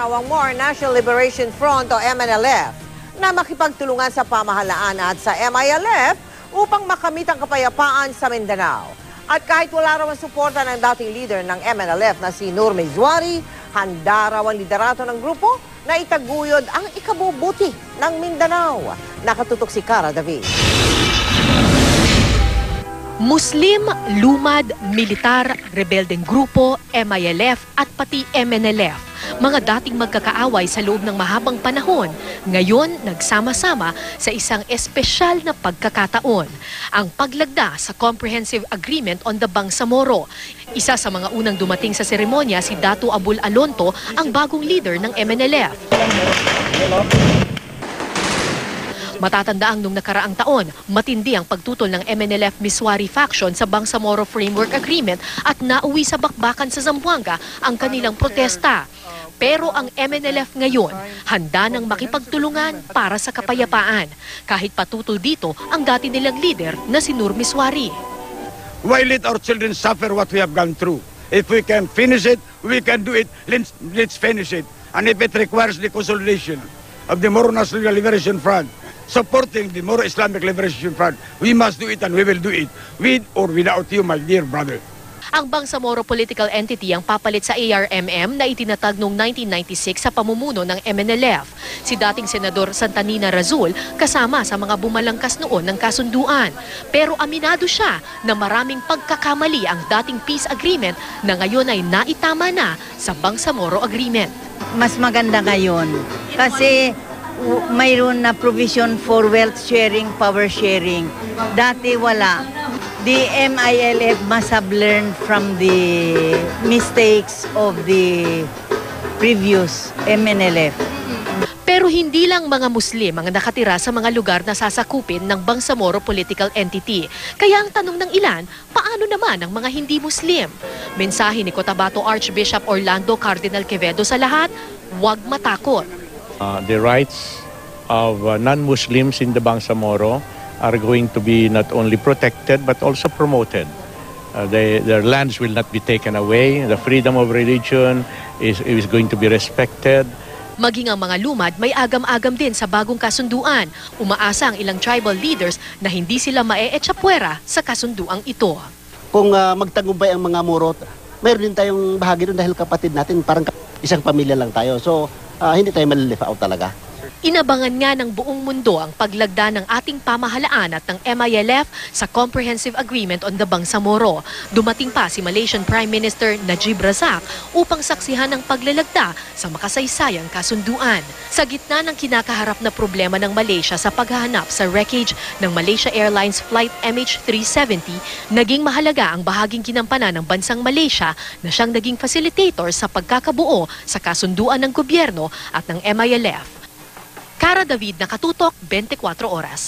raw ang More National Liberation Front o MNLF na makipagtulungan sa pamahalaan at sa MILF upang makamit ang kapayapaan sa Mindanao. At kahit wala raw ang suporta ng dating leader ng MNLF na si Nur Mizwari, handa raw ang liderato ng grupo na itaguyod ang ikabubuti ng Mindanao. Nakatutok si Cara David. Muslim, lumad, militar, rebeldeng grupo, MILF at pati MNLF. Mga dating magkakaaway sa loob ng mahabang panahon, ngayon nagsama-sama sa isang espesyal na pagkakataon. Ang paglagda sa Comprehensive Agreement on the Bangsamoro. Isa sa mga unang dumating sa seremonya si Datu Abul Alonto, ang bagong leader ng MNLF. Matatandaang nung nakaraang taon, matindi ang pagtutol ng MNLF Mizwari faction sa Bangsamoro Framework Agreement at nauwi sa bakbakan sa Zamboanga ang kanilang protesta. Pero ang MNLF ngayon, handa nang makipagtulungan para sa kapayapaan. Kahit patutol dito ang dati nilang leader na si Nur Mizwari. Why let our children suffer what we have gone through? If we can finish it, we can do it. Let's finish it. And if it requires the consolidation of the Moro National Liberation Front, supporting the Moro Islamic Liberation Front, we must do it and we will do it, with or without you, my dear brother. Ang Bangsamoro political entity ang papalit sa ARMM na itinatag noong 1996 sa pamumuno ng MNLF. Si dating Senador Santanina Razul kasama sa mga bumalangkas noon ng kasunduan. Pero aminado siya na maraming pagkakamali ang dating peace agreement na ngayon ay naitama na sa Bangsamoro Agreement. Mas maganda ngayon kasi mayroon na provision for wealth sharing, power sharing. Dati wala. The MILF must have learned from the mistakes of the previous MNLF. Pero hindi lang mga Muslim ang nakatira sa mga lugar na sasakupin ng Bangsamoro political entity. Kaya ang tanong ng ilan, paano naman ang mga hindi Muslim? Mensahe ni Cotabato Archbishop Orlando Cardinal Quevedo sa lahat, huwag matakot. The rights of non-Muslims in the Bangsamoro are going to be not only protected but also promoted. Their lands will not be taken away. The freedom of religion is going to be respected. Maging ang mga lumad may agam-agam din sa bagong kasunduan. Umaasa ang ilang tribal leaders na hindi sila mae-echapwera sa kasunduang ito. Kung magtagumpay ang mga Moro, mayroon din tayong bahagi doon dahil kapatid natin, parang isang pamilya lang tayo. So, hindi tayo malilifa out talaga. Inabangan nga ng buong mundo ang paglagda ng ating pamahalaan at ng MILF sa Comprehensive Agreement on the Bangsamoro. Dumating pa si Malaysian Prime Minister Najib Razak upang saksihan ang paglalagda sa makasaysayang kasunduan. Sa gitna ng kinakaharap na problema ng Malaysia sa paghahanap sa wreckage ng Malaysia Airlines Flight MH370, naging mahalaga ang bahaging kinampanan ng bansang Malaysia na siyang naging facilitator sa pagkakabuo sa kasunduan ng gobyerno at ng MILF. Cara David, Nakatutok, 24 Oras.